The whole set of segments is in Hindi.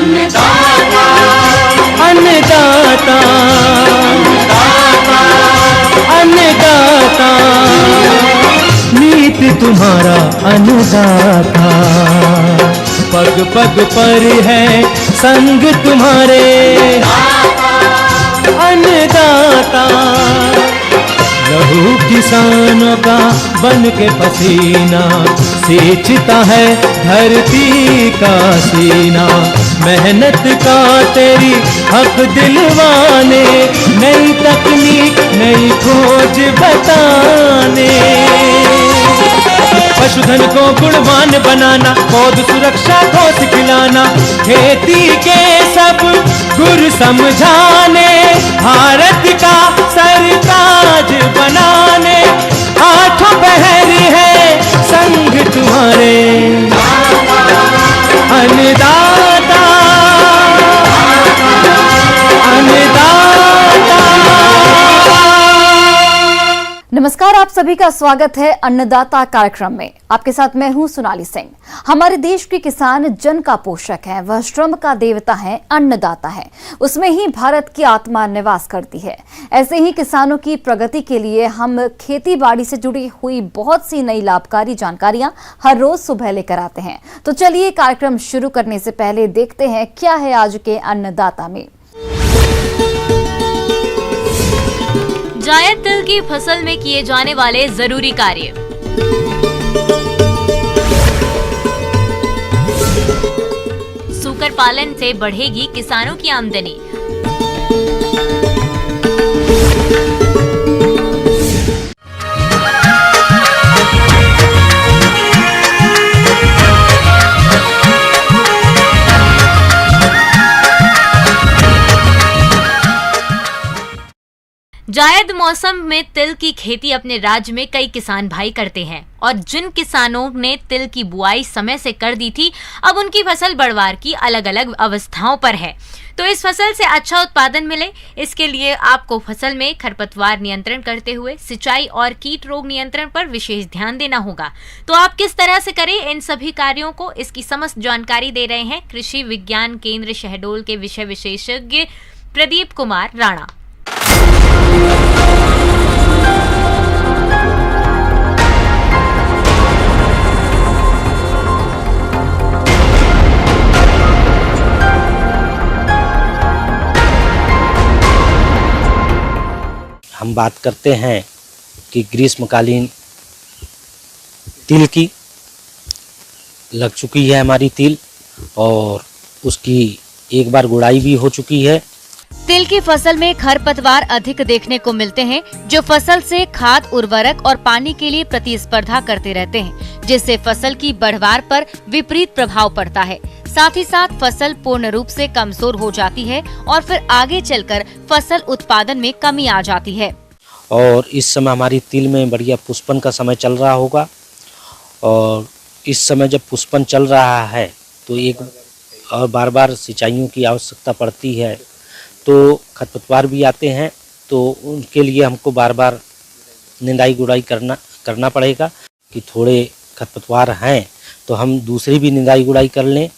अन्नदाता अन्नदाता अन्नदाता नीत तुम्हारा अन्नदाता, पग पग पर है संग तुम्हारे अन्नदाता। लहू किसानों का बन के पसीना सींचता है धरती का सीना, मेहनत का तेरी हक दिलवाने, नई तकनीक नई खोज बताने। पशुधन को गुणवान बनाना, पौध सुरक्षा को सिखलाना, खेती के सब गुर समझाने, भारत का सरताज बनाने, आठों पहर है संग तुम्हारे अन्नदाता अन्नदाता। नमस्कार, आप सभी का स्वागत है अन्नदाता कार्यक्रम में। आपके साथ मैं हूं सोनाली सिंह। हमारे देश के किसान जन का पोषक है, वह श्रम का देवता है, अन्नदाता है। उसमें ही भारत की आत्मा निवास करती है। ऐसे ही किसानों की प्रगति के लिए हम खेती बाड़ी से जुड़ी हुई बहुत सी नई लाभकारी जानकारियां हर रोज सुबह लेकर आते हैं। तो चलिए कार्यक्रम शुरू करने से पहले देखते हैं क्या है आज के अन्नदाता में। जायद तिल की फसल में किए जाने वाले जरूरी कार्य। सूकर पालन से बढ़ेगी किसानों की आमदनी। जायद मौसम में तिल की खेती अपने राज्य में कई किसान भाई करते हैं, और जिन किसानों ने तिल की बुआई समय से कर दी थी, अब उनकी फसल बढ़वार की अलग अलग अवस्थाओं पर है। तो इस फसल से अच्छा उत्पादन मिले, इसके लिए आपको फसल में खरपतवार नियंत्रण करते हुए सिंचाई और कीट रोग नियंत्रण पर विशेष ध्यान देना होगा। तो आप किस तरह से करें इन सभी कार्यों को, इसकी समस्त जानकारी दे रहे हैं कृषि विज्ञान केंद्र शहडोल के विषय विशेषज्ञ प्रदीप कुमार राणा। हम बात करते हैं कि ग्रीष्मकालीन तिल की लग चुकी है हमारी तिल, और उसकी एक बार गुड़ाई भी हो चुकी है। तिल की फसल में खरपतवार अधिक देखने को मिलते हैं, जो फसल से खाद, उर्वरक और पानी के लिए प्रतिस्पर्धा करते रहते हैं, जिससे फसल की बढ़वार पर विपरीत प्रभाव पड़ता है। साथ ही साथ फसल पूर्ण रूप से कमजोर हो जाती है और फिर आगे चलकर फसल उत्पादन में कमी आ जाती है। और इस समय हमारी तिल में बढ़िया पुष्पन का समय चल रहा होगा, और इस समय जब पुष्पन चल रहा है तो एक और बार बार सिंचाइयों की आवश्यकता पड़ती है, तो खरपतवार भी आते हैं, तो उनके लिए हमको बार बार निंदाई गुड़ाई करना पड़ेगा कि थोड़े खरपतवार हैं तो हम दूसरी भी निंदाई गुड़ाई कर लें।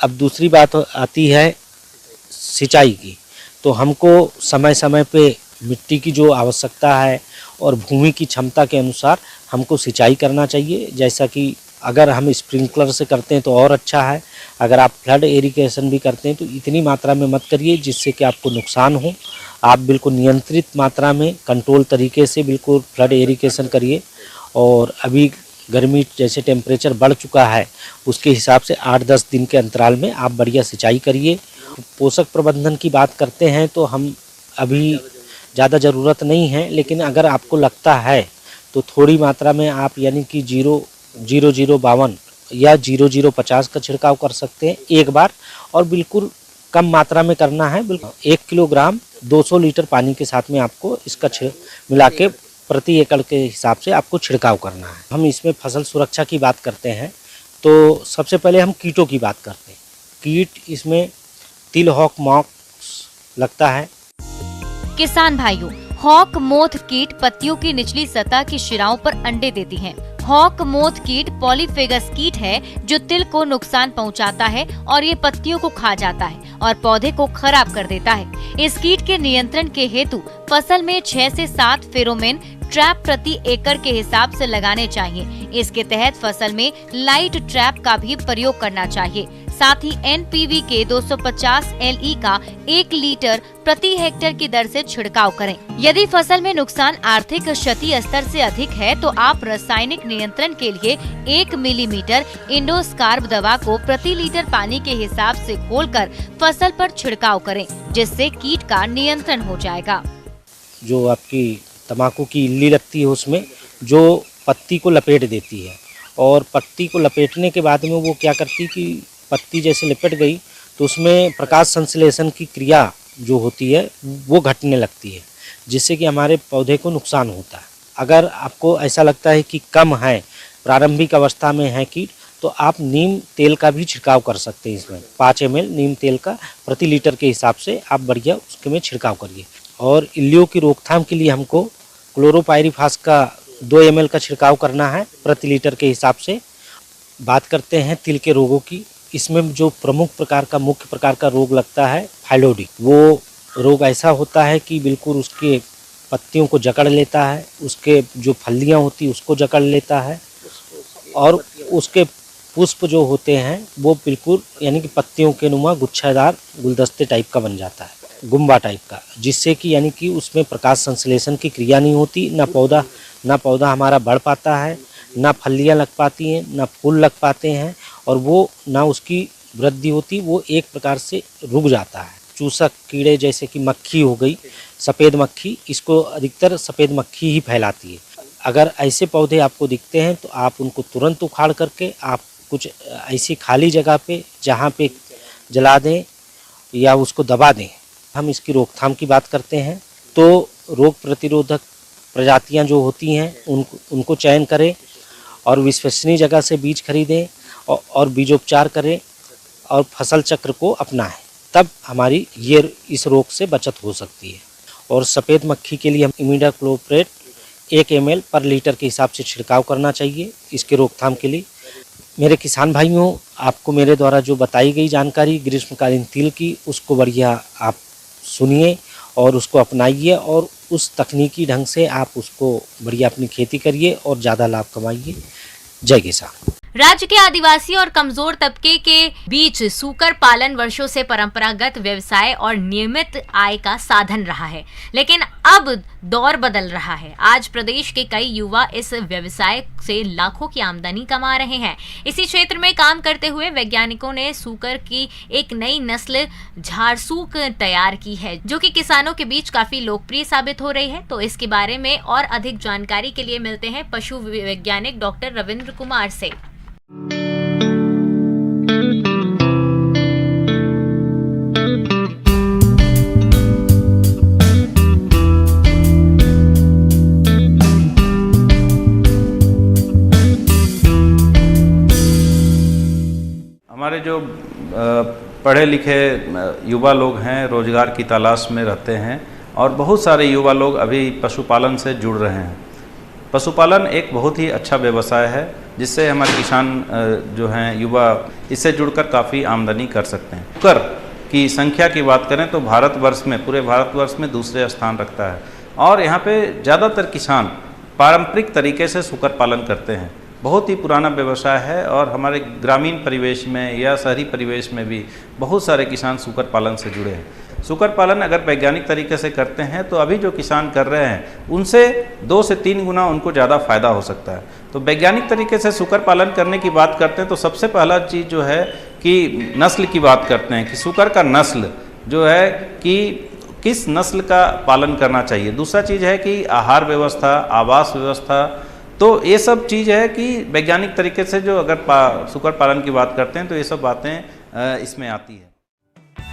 अब दूसरी बात आती है सिंचाई की, तो हमको समय समय पे मिट्टी की जो आवश्यकता है और भूमि की क्षमता के अनुसार हमको सिंचाई करना चाहिए। जैसा कि अगर हम स्प्रिंकलर से करते हैं तो और अच्छा है, अगर आप फ्लड इरिगेशन भी करते हैं तो इतनी मात्रा में मत करिए जिससे कि आपको नुकसान हो। आप बिल्कुल नियंत्रित मात्रा में कंट्रोल तरीके से बिल्कुल फ्लड इरिगेशन करिए। और अभी गर्मी जैसे टेम्परेचर बढ़ चुका है, उसके हिसाब से 8-10 दिन के अंतराल में आप बढ़िया सिंचाई करिए। पोषक प्रबंधन की बात करते हैं तो हम अभी ज़्यादा ज़रूरत नहीं है, लेकिन अगर आपको लगता है तो थोड़ी मात्रा में आप यानी कि 0052 या 0050 का छिड़काव कर सकते हैं एक बार, और बिल्कुल कम मात्रा में करना है। बिल्कुल 1 किलोग्राम 200 लीटर पानी के साथ में आपको इसका मिला के प्रति एकड़ के हिसाब से आपको छिड़काव करना है। हम इसमें फसल सुरक्षा की बात करते हैं तो सबसे पहले हम कीटों की बात करते हैं। कीट इसमें तिल हॉक मॉक लगता है। किसान भाइयों, हॉक मोथ कीट पत्तियों की निचली सतह की शिराओं पर अंडे देती हैं। हॉक मोथ कीट पॉलीफेगस कीट है जो तिल को नुकसान पहुंचाता है और ये पत्तियों को खा जाता है और पौधे को खराब कर देता है। इस कीट के नियंत्रण के हेतु फसल में 6 से 7 फेरोमेन ट्रैप प्रति एकड़ के हिसाब से लगाने चाहिए। इसके तहत फसल में लाइट ट्रैप का भी प्रयोग करना चाहिए। साथ ही एनपीवी के 250 LE का 1 लीटर प्रति हेक्टेयर की दर से छिड़काव करें। यदि फसल में नुकसान आर्थिक क्षति स्तर से अधिक है तो आप रासायनिक नियंत्रण के लिए 1 मिलीमीटर इंडोस्कार्ब दवा को प्रति लीटर पानी के हिसाब से घोलकर फसल पर छिड़काव करें, जिससे कीट का नियंत्रण हो जाएगा। जो आपकी तम्बाकू की इल्ली लगती है उसमें जो पत्ती को लपेट देती है, और पत्ती को लपेटने के बाद में वो क्या करती कि पत्ती जैसे लपेट गई तो उसमें प्रकाश संश्लेषण की क्रिया जो होती है वो घटने लगती है, जिससे कि हमारे पौधे को नुकसान होता है। अगर आपको ऐसा लगता है कि कम है, प्रारंभिक अवस्था में है कीट, तो आप नीम तेल का भी छिड़काव कर सकते हैं। इसमें 5 ml नीम तेल का प्रति लीटर के हिसाब से आप बढ़िया उसके में छिड़काव करिए। और इल्लियों की रोकथाम के लिए हमको क्लोरोपाइरीफास का 2 ml का छिड़काव करना है प्रति लीटर के हिसाब से। बात करते हैं तिल के रोगों की। इसमें जो मुख्य प्रकार का रोग लगता है फाइलोडी। वो रोग ऐसा होता है कि बिल्कुल उसके पत्तियों को जकड़ लेता है, उसके जो फलियां होती उसको जकड़ लेता है, और उसके पुष्प जो होते हैं वो बिल्कुल यानी कि पत्तियों के नुमा गुच्छादार गुलदस्ते टाइप का बन जाता है, गुम्बा टाइप का, जिससे कि यानी कि उसमें प्रकाश संश्लेषण की क्रिया नहीं होती। ना पौधा हमारा बढ़ पाता है, ना फलियां लग पाती हैं, ना फूल लग पाते हैं, और वो ना उसकी वृद्धि होती, वो एक प्रकार से रुक जाता है। चूसक कीड़े जैसे कि मक्खी हो गई, सफ़ेद मक्खी, इसको अधिकतर सफ़ेद मक्खी ही फैलाती है। अगर ऐसे पौधे आपको दिखते हैं तो आप उनको तुरंत उखाड़ करके आप कुछ ऐसी खाली जगह पे जहाँ पे जला दें या उसको दबा दें। हम इसकी रोकथाम की बात करते हैं तो रोग प्रतिरोधक प्रजातियां जो होती हैं उनको चयन करें और विश्वसनीय जगह से बीज खरीदें और बीजोपचार करें और फसल चक्र को अपनाएं, तब हमारी इस रोग से बचत हो सकती है। और सफ़ेद मक्खी के लिए हम इमिडाक्लोप्रिड 1 ml पर लीटर के हिसाब से छिड़काव करना चाहिए इसके रोकथाम के लिए। मेरे किसान भाइयों, आपको मेरे द्वारा जो बताई गई जानकारी ग्रीष्मकालीन तिल की, उसको बढ़िया आप सुनिए और उसको अपनाइए और उस तकनीकी ढंग से आप उसको बढ़िया अपनी खेती करिए और ज़्यादा लाभ कमाइए। जय किसान। राज्य के आदिवासी और कमजोर तबके के बीच सूकर पालन वर्षों से परंपरागत व्यवसाय और नियमित आय का साधन रहा है, लेकिन अब दौर बदल रहा है। आज प्रदेश के कई युवा इस व्यवसाय से लाखों की आमदनी कमा रहे हैं। इसी क्षेत्र में काम करते हुए वैज्ञानिकों ने सूकर की एक नई नस्ल झारसूक तैयार की है, जो कि किसानों के बीच काफी लोकप्रिय साबित हो रही है। तो इसके बारे में और अधिक जानकारी के लिए मिलते हैं पशु वैज्ञानिक डॉक्टर रविंद्र कुमार से। हमारे जो पढ़े लिखे युवा लोग हैं, रोजगार की तलाश में रहते हैं और बहुत सारे युवा लोग अभी पशुपालन से जुड़ रहे हैं। पशुपालन एक बहुत ही अच्छा व्यवसाय है जिससे हमारे किसान जो हैं युवा इससे जुड़कर काफ़ी आमदनी कर सकते हैं। सूकर की संख्या की बात करें तो पूरे भारतवर्ष में दूसरे स्थान रखता है और यहाँ पे ज़्यादातर किसान पारंपरिक तरीके से सूकर पालन करते हैं। बहुत ही पुराना व्यवसाय है और हमारे ग्रामीण परिवेश में या शहरी परिवेश में भी बहुत सारे किसान सूकर पालन से जुड़े हैं। सूकर पालन अगर वैज्ञानिक तरीके से करते हैं तो अभी जो किसान कर रहे हैं उनसे 2 से 3 गुना उनको ज़्यादा फायदा हो सकता है। तो वैज्ञानिक तरीके से सूकर पालन करने की बात करते हैं तो सबसे पहला चीज़ जो है कि नस्ल की बात करते हैं कि सूकर का नस्ल जो है कि किस नस्ल का पालन करना चाहिए। दूसरा चीज़ है कि आहार व्यवस्था, आवास व्यवस्था, तो ये सब चीज़ है कि वैज्ञानिक तरीके से जो अगर सूकर पालन की बात करते हैं तो ये सब बातें इसमें आती है।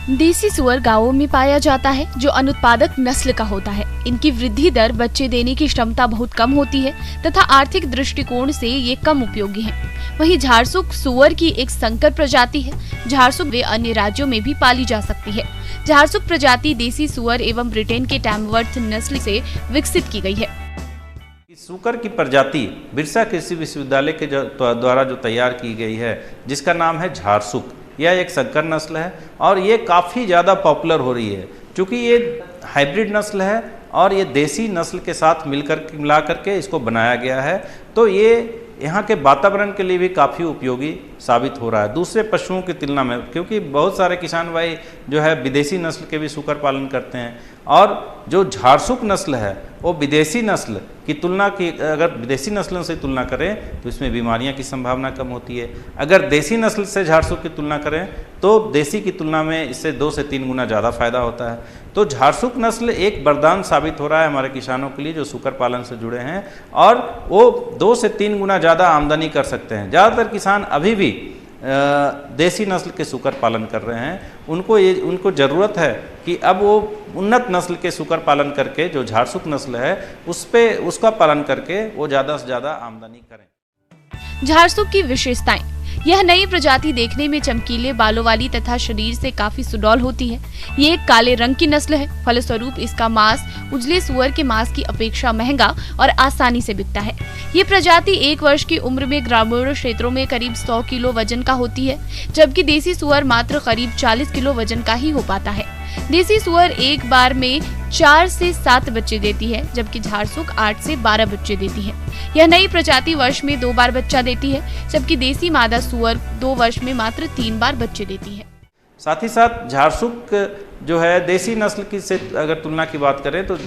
देसी सुअर गांवों में पाया जाता है जो अनुत्पादक नस्ल का होता है। इनकी वृद्धि दर, बच्चे देने की क्षमता बहुत कम होती है तथा आर्थिक दृष्टिकोण से ये कम उपयोगी है। वहीं झारसूक सुअर की एक संकर प्रजाति है। झारसूक वे अन्य राज्यों में भी पाली जा सकती है। झारसूक प्रजाति देसी सुअर एवं ब्रिटेन के टैमवर्थ नस्ल से विकसित की गई है। सूकर की प्रजाति बिरसा कृषि विश्वविद्यालय के द्वारा जो तैयार की गई है, जिसका नाम है झारसुक, यह एक संकर नस्ल है और ये काफ़ी ज़्यादा पॉपुलर हो रही है। चूँकि ये हाइब्रिड नस्ल है और ये देसी नस्ल के साथ मिला करके इसको बनाया गया है, तो ये यहाँ के वातावरण के लिए भी काफ़ी उपयोगी साबित हो रहा है दूसरे पशुओं की तुलना में, क्योंकि बहुत सारे किसान भाई जो है विदेशी नस्ल के भी सूकर पालन करते हैं और जो झारसुक नस्ल है वो विदेशी नस्ल की तुलना की, अगर विदेशी नस्लों से तुलना करें तो इसमें बीमारियां की संभावना कम होती है। अगर देसी नस्ल से झारसुक की तुलना करें तो देसी की तुलना में इससे 2 से 3 गुना ज़्यादा फायदा होता है। तो झारसुक नस्ल एक वरदान साबित हो रहा है हमारे किसानों के लिए जो सूकर पालन से जुड़े हैं, और वो 2 से 3 गुना ज़्यादा आमदनी कर सकते हैं। ज़्यादातर किसान अभी भी देसी नस्ल के सूकर पालन कर रहे हैं, उनको ज़रूरत है कि अब वो उन्नत नस्ल के सूकर पालन करके जो झारसुक नस्ल है उसका पालन करके वो ज़्यादा से ज़्यादा आमदनी करें। झारसुक की विशेषताएं: यह नई प्रजाति देखने में चमकीले बालों वाली तथा शरीर से काफी सुडौल होती है। ये एक काले रंग की नस्ल है, फलस्वरूप इसका मांस उजले सुअर के मांस की अपेक्षा महंगा और आसानी से बिकता है। ये प्रजाति 1 वर्ष की उम्र में ग्रामीण क्षेत्रों में करीब 100 किलो वजन का होती है, जबकि देसी सुअर मात्र करीब 40 किलो वजन का ही हो पाता है। देसी सुअर एक बार में 4 से 7 बच्चे देती है, जबकि झारसुक 8 से 12 बच्चे देती है। यह नई प्रजाति वर्ष में 2 बार बच्चा देती है, जबकि देसी मादा सुअर 2 वर्ष में मात्र 3 बार बच्चे देती है। साथ ही साथ झारसुक जो है देसी नस्ल की से अगर तुलना की बात करें तो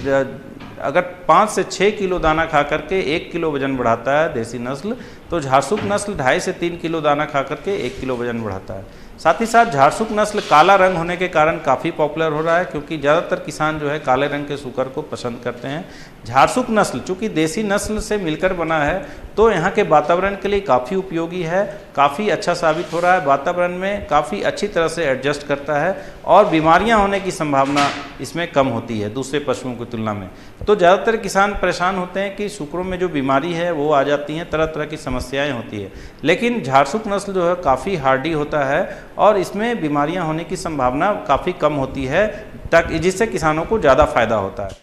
अगर 5 से 6 किलो दाना खा करके 1 किलो वजन बढ़ाता है देसी नस्ल, तो झारसुक नस्ल 2.5 से 3 किलो दाना खा करके 1 किलो वजन बढ़ाता है। साथ ही साथ झारसुक नस्ल काला रंग होने के कारण काफ़ी पॉपुलर हो रहा है, क्योंकि ज़्यादातर किसान जो है काले रंग के सूकर को पसंद करते हैं। झारसुक नस्ल चूँकि देसी नस्ल से मिलकर बना है तो यहाँ के वातावरण के लिए काफ़ी उपयोगी है, काफ़ी अच्छा साबित हो रहा है, वातावरण में काफ़ी अच्छी तरह से एडजस्ट करता है और बीमारियाँ होने की संभावना इसमें कम होती है दूसरे पशुओं की तुलना में। तो ज़्यादातर किसान परेशान होते हैं कि सूकरों में जो बीमारी है वो आ जाती हैं, तरह तरह की समस्याएं होती है, लेकिन झारसुक नस्ल जो है काफ़ी हार्डी होता है और इसमें बीमारियां होने की संभावना काफ़ी कम होती है, जिससे किसानों को ज़्यादा फायदा होता है।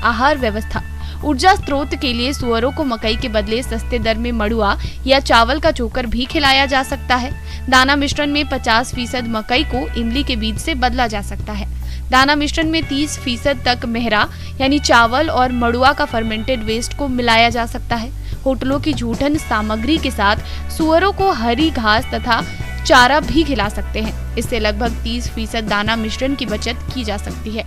आहार व्यवस्था: ऊर्जा स्रोत के लिए सुअरों को मकई के बदले सस्ते दर में मड़ुआ या चावल का चोकर भी खिलाया जा सकता है। दाना मिश्रण में 50% मकई को इमली के बीज से बदला जा सकता है। दाना मिश्रण में 30% तक मेहरा यानी चावल और मड़ुआ का फर्मेंटेड वेस्ट को मिलाया जा सकता है। होटलों की जूठन सामग्री के साथ सुअरों को हरी घास तथा चारा भी खिला सकते हैं। इससे लगभग 30% दाना मिश्रण की बचत की जा सकती है।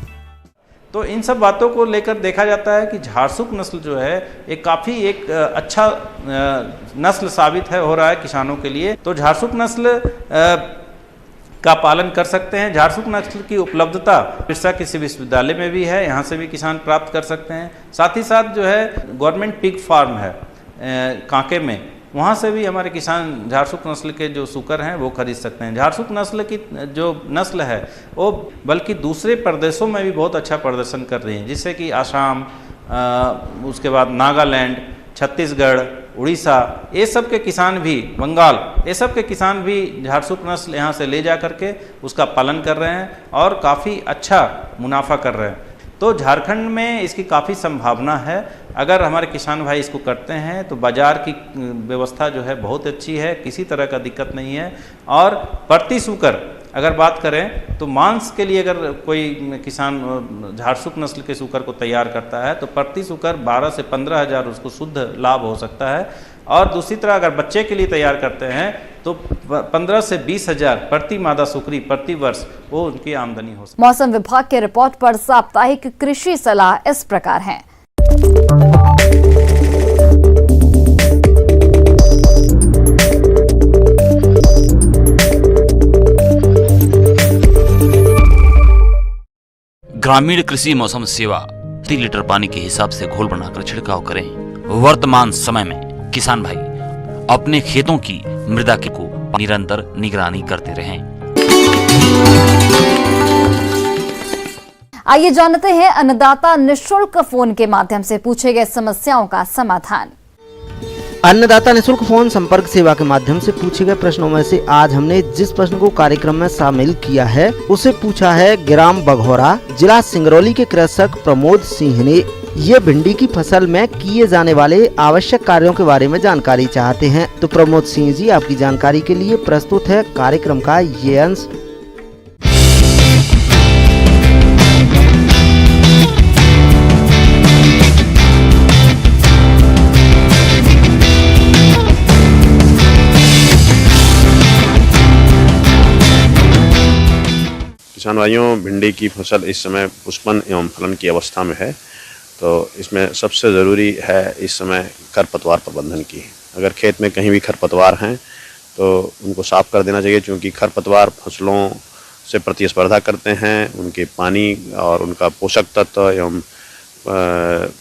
तो इन सब बातों को लेकर देखा जाता है कि झारसुक नस्ल जो है ये काफ़ी एक अच्छा नस्ल साबित हो रहा है किसानों के लिए। तो झारसुक नस्ल का पालन कर सकते हैं। झारसुक नस्ल की उपलब्धता बिरसा कृषि विश्वविद्यालय में भी है, यहाँ से भी किसान प्राप्त कर सकते हैं। साथ ही साथ जो है गवर्नमेंट पिग फार्म है कांके में, वहाँ से भी हमारे किसान झारसुक नस्ल के जो सूकर हैं वो खरीद सकते हैं। झारसुक नस्ल की जो नस्ल है वो बल्कि दूसरे प्रदेशों में भी बहुत अच्छा प्रदर्शन कर रही हैं, जिससे कि आसाम, उसके बाद नागालैंड, छत्तीसगढ़, उड़ीसा, ये सब के किसान भी, बंगाल, ये सब के किसान भी झारसुक नस्ल यहाँ से ले जा करके उसका पालन कर रहे हैं और काफ़ी अच्छा मुनाफा कर रहे हैं। तो झारखंड में इसकी काफ़ी संभावना है। अगर हमारे किसान भाई इसको करते हैं तो बाज़ार की व्यवस्था जो है बहुत अच्छी है, किसी तरह का दिक्कत नहीं है। और प्रति सूकर अगर बात करें तो मांस के लिए अगर कोई किसान झारसुक नस्ल के सूकर को तैयार करता है तो प्रति सूकर 12 से 15 हज़ार उसको शुद्ध लाभ हो सकता है। और दूसरी तरह अगर बच्चे के लिए तैयार करते हैं तो 15 से 20 हज़ार प्रति मादा सुकरी प्रति वर्ष वो उनकी आमदनी हो सकती है। मौसम विभाग के रिपोर्ट पर साप्ताहिक कृषि सलाह इस प्रकार है। ग्रामीण कृषि मौसम सेवा प्रति लीटर पानी के हिसाब से घोल बनाकर छिड़काव करें। वर्तमान समय में किसान भाई अपने खेतों की मृदा को निरंतर निगरानी करते रहें। आइए जानते हैं अन्नदाता निःशुल्क फोन के माध्यम से पूछे गए समस्याओं का समाधान। अन्नदाता निःशुल्क फोन संपर्क सेवा के माध्यम से पूछे गए प्रश्नों में से आज हमने जिस प्रश्न को कार्यक्रम में शामिल किया है उसे पूछा है ग्राम बघौरा, जिला सिंगरौली के कृषक प्रमोद सिंह ने। ये भिंडी की फसल में किए जाने वाले आवश्यक कार्यों के बारे में जानकारी चाहते हैं। तो प्रमोद सिंह जी आपकी जानकारी के लिए प्रस्तुत है कार्यक्रम का ये अंश। किसान भाइयों, भिंडी की फसल इस समय पुष्पन एवं फलन की अवस्था में है, तो इसमें सबसे ज़रूरी है इस समय खरपतवार प्रबंधन की। अगर खेत में कहीं भी खरपतवार हैं तो उनको साफ़ कर देना चाहिए, क्योंकि खरपतवार फसलों से प्रतिस्पर्धा करते हैं। उनके पानी और उनका पोषक तत्व एवं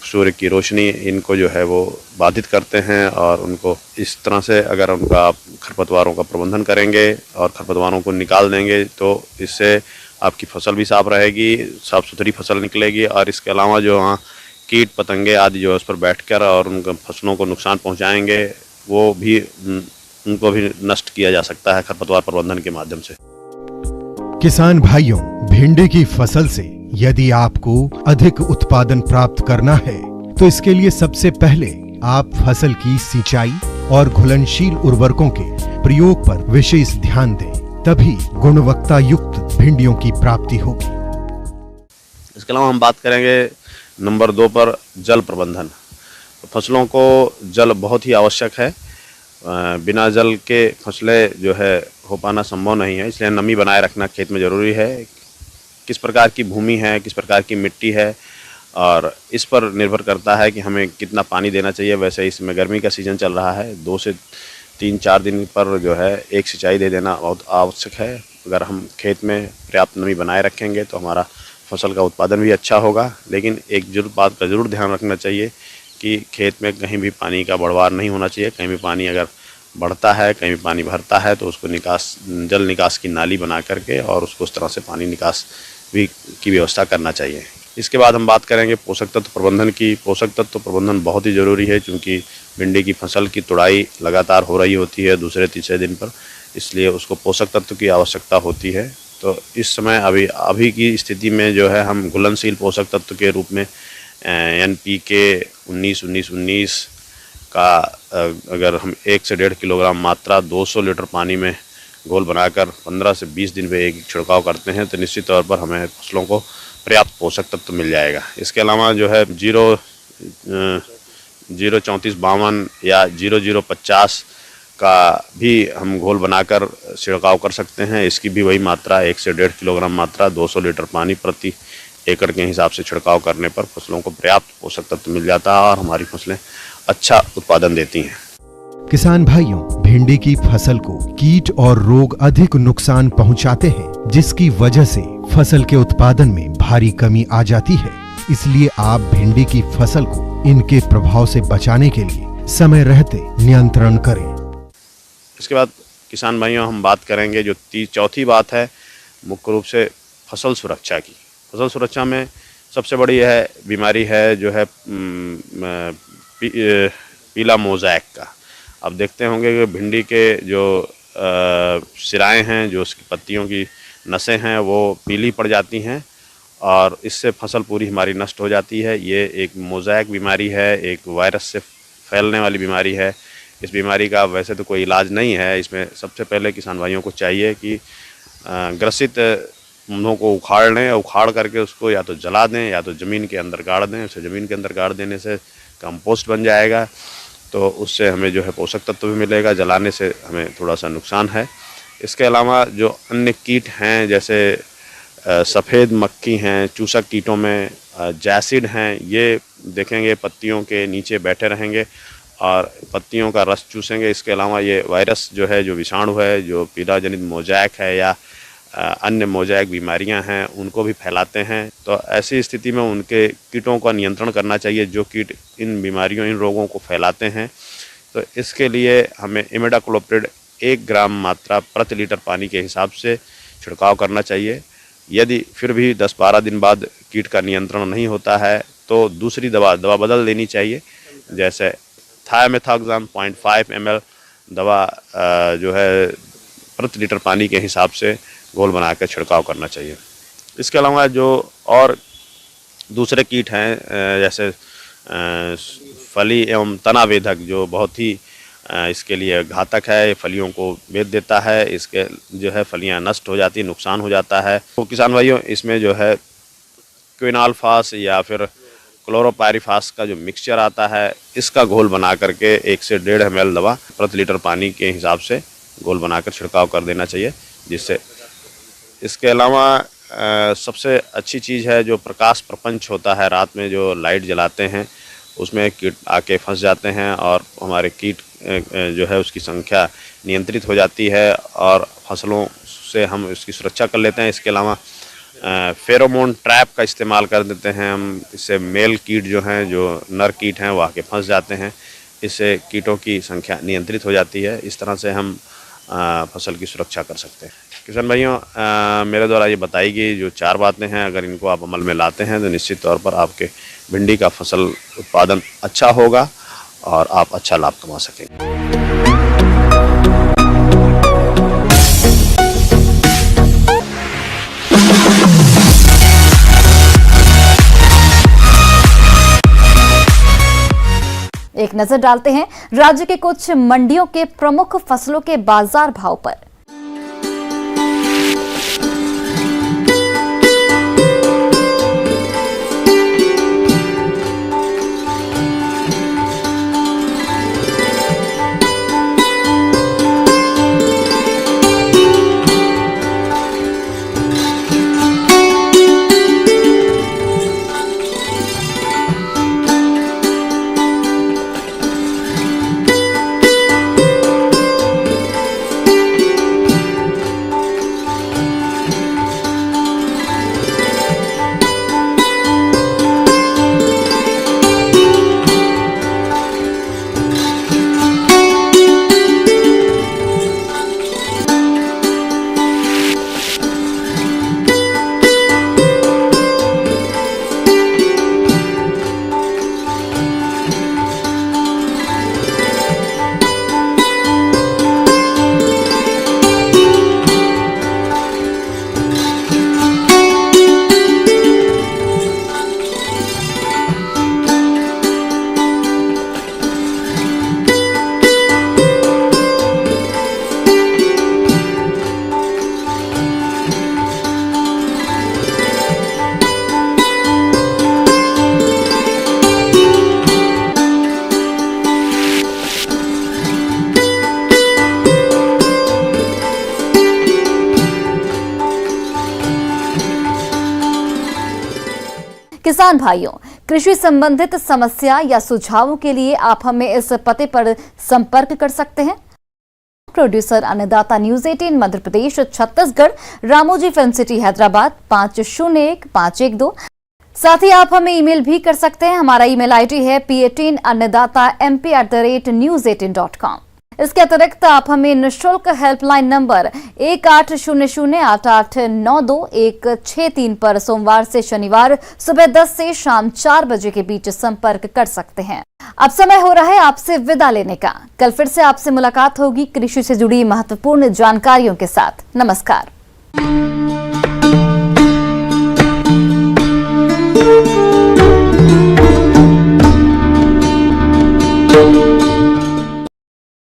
सूर्य की रोशनी इनको जो है वो बाधित करते हैं, और उनको इस तरह से अगर उनका खरपतवारों का प्रबंधन करेंगे और खरपतवारों को निकाल देंगे तो इससे आपकी फसल भी साफ रहेगी, साफ़ सुथरी फसल निकलेगी। और इसके अलावा जो वहाँ कीट पतंगे आदि जो है उस पर बैठकर और उनके फसलों को नुकसान पहुँचाएँगे, वो भी उनको भी नष्ट किया जा सकता है खरपतवार प्रबंधन के माध्यम से। किसान भाइयों, भिंडी की फसल से यदि आपको अधिक उत्पादन प्राप्त करना है तो इसके लिए सबसे पहले आप फसल की सिंचाई और घुलनशील उर्वरकों के प्रयोग पर विशेष ध्यान दें, तभी गुणवत्ता युक्त भिंडियों की प्राप्ति होगी। इसके अलावा हम बात करेंगे नंबर 2 पर जल प्रबंधन। तो फसलों को जल बहुत ही आवश्यक है। बिना जल के फसलें जो है हो पाना संभव नहीं है, इसलिए नमी बनाए रखना खेत में ज़रूरी है। किस प्रकार की भूमि है, किस प्रकार की मिट्टी है, और इस पर निर्भर करता है कि हमें कितना पानी देना चाहिए। वैसे इसमें गर्मी का सीज़न चल रहा है, 2 से 3-4 दिन पर जो है एक सिंचाई दे देना बहुत आवश्यक है। अगर हम खेत में पर्याप्त नमी बनाए रखेंगे तो हमारा फसल का उत्पादन भी अच्छा होगा। लेकिन एक बात का ज़रूर ध्यान रखना चाहिए कि खेत में कहीं भी पानी का बढ़वार नहीं होना चाहिए। कहीं भी पानी अगर बढ़ता है, कहीं भी पानी भरता है, तो उसको जल निकास की नाली बना करके और उसको उस तरह से पानी निकास भी की व्यवस्था करना चाहिए। इसके बाद हम बात करेंगे पोषक तत्व प्रबंधन की। पोषक तत्व प्रबंधन बहुत ही ज़रूरी है, क्योंकि भिंडी की फसल की तुड़ाई लगातार हो रही होती है 2-3 दिन पर, इसलिए उसको पोषक तत्व की आवश्यकता होती है। तो इस समय अभी की स्थिति में जो है हम घुलनशील पोषक तत्व के रूप में NPK 19-19-19 का अगर हम 1 से 1.5 किलोग्राम मात्रा 200 लीटर पानी में घोल बनाकर 15 से 20 दिन में एक छिड़काव करते हैं तो निश्चित तौर पर हमें फसलों को पर्याप्त पोषक तत्व मिल जाएगा। इसके अलावा जो है 0-34-52 या 0-0-50 का भी हम घोल बनाकर छिड़काव कर सकते हैं। इसकी भी वही मात्रा 1 से 1.5 किलोग्राम मात्रा 200 लीटर पानी प्रति एकड़ के हिसाब से छिड़काव करने पर फसलों को पर्याप्त पोषक तत्व मिल जाता है और हमारी फसलें अच्छा उत्पादन देती हैं। किसान भाइयों, भिंडी की फसल को कीट और रोग अधिक नुकसान पहुंचाते हैं, जिसकी वजह से फसल के उत्पादन में भारी कमी आ जाती है। इसलिए आप भिंडी की फसल को इनके प्रभाव से बचाने के लिए समय रहते नियंत्रण करें। इसके बाद किसान भाइयों हम बात करेंगे जो चौथी बात है मुख्य रूप से फसल सुरक्षा की। फसल सुरक्षा में सबसे बड़ी है बीमारी है जो है पीला मोज़ैक का। अब देखते होंगे कि भिंडी के जो सिराएं हैं, जो उसकी पत्तियों की नसें हैं, वो पीली पड़ जाती हैं और इससे फसल पूरी हमारी नष्ट हो जाती है। ये एक मोज़ैक बीमारी है, एक वायरस से फैलने वाली बीमारी है। इस बीमारी का वैसे तो कोई इलाज नहीं है। इसमें सबसे पहले किसान भाइयों को चाहिए कि ग्रसित पौधों को उखाड़ लें, उखाड़ करके उसको या तो जला दें या तो ज़मीन के अंदर गाड़ दें। उसे ज़मीन के अंदर गाड़ देने से कंपोस्ट बन जाएगा, तो उससे हमें जो है पोषक तत्व भी मिलेगा। जलाने से हमें थोड़ा सा नुकसान है। इसके अलावा जो अन्य कीट हैं जैसे सफ़ेद मक्खी हैं, चूसक कीटों में जैसिड हैं, ये देखेंगे पत्तियों के नीचे बैठे रहेंगे और पत्तियों का रस चूसेंगे। इसके अलावा ये वायरस जो है, जो विषाणु है, जो पीला जनित मोज़ैक है या अन्य मोज़ैक बीमारियां हैं, उनको भी फैलाते हैं। तो ऐसी स्थिति में उनके कीटों का नियंत्रण करना चाहिए जो कीट इन बीमारियों, इन रोगों को फैलाते हैं। तो इसके लिए हमें इमिडाक्लोप्रिड 1 ग्राम मात्रा प्रति लीटर पानी के हिसाब से छिड़काव करना चाहिए। यदि फिर भी 10-12 दिन बाद कीट का नियंत्रण नहीं होता है तो दूसरी दवा बदल देनी चाहिए। जैसे थायामेथाक्साम 0.5 ml दवा जो है प्रति लीटर पानी के हिसाब से घोल बना कर छिड़काव करना चाहिए। इसके अलावा जो और दूसरे कीट हैं जैसे फली एवं तना वेधक जो बहुत ही इसके लिए घातक है, ये फलियों को बेच देता है, इसके जो है फलियां नष्ट हो जाती, नुकसान हो जाता है। तो किसान भाइयों इसमें जो है क्विनाल्फास या फिर क्लोरोपायरिफास का जो मिक्सचर आता है इसका घोल बना करके 1 से 1.5 ml दवा प्रति लीटर पानी के हिसाब से घोल बनाकर छिड़काव कर देना चाहिए। जिससे इसके अलावा सबसे अच्छी चीज़ है जो प्रकाश प्रपंच होता है, रात में जो लाइट जलाते हैं उसमें कीट आके फंस जाते हैं और हमारे कीट जो है उसकी संख्या नियंत्रित हो जाती है और फसलों से हम इसकी सुरक्षा कर लेते हैं। इसके अलावा फेरोमोन ट्रैप का इस्तेमाल कर देते हैं हम, इससे मेल कीट जो हैं, जो नर कीट हैं वो आके फंस जाते हैं, इससे कीटों की संख्या नियंत्रित हो जाती है। इस तरह से हम फसल की सुरक्षा कर सकते हैं। किसान भाइयों मेरे द्वारा ये बताई गई जो 4 बातें हैं, अगर इनको आप अमल में लाते हैं तो निश्चित तौर पर आपके भिंडी का फसल उत्पादन अच्छा होगा और आप अच्छा लाभ कमा सकेंगे। एक नजर डालते हैं राज्य के कुछ मंडियों के प्रमुख फसलों के बाजार भाव पर। किसान भाइयों, कृषि संबंधित समस्या या सुझावों के लिए आप हमें इस पते पर संपर्क कर सकते हैं। प्रोड्यूसर अन्नदाता news 18 Madhya Pradesh Chhattisgarh, Ramoji film city Hyderabad 501512। साथ ही आप हमें ईमेल भी कर सकते हैं। हमारा ईमेल आईडी है p18annadatamp@news18.com। इसके अतिरिक्त आप हमें निःशुल्क हेल्पलाइन नंबर 1800-8892-163 पर सोमवार से शनिवार सुबह 10 से शाम 4 बजे के बीच संपर्क कर सकते हैं। अब समय हो रहा है आपसे विदा लेने का। कल फिर से आपसे मुलाकात होगी कृषि से जुड़ी महत्वपूर्ण जानकारियों के साथ। नमस्कार।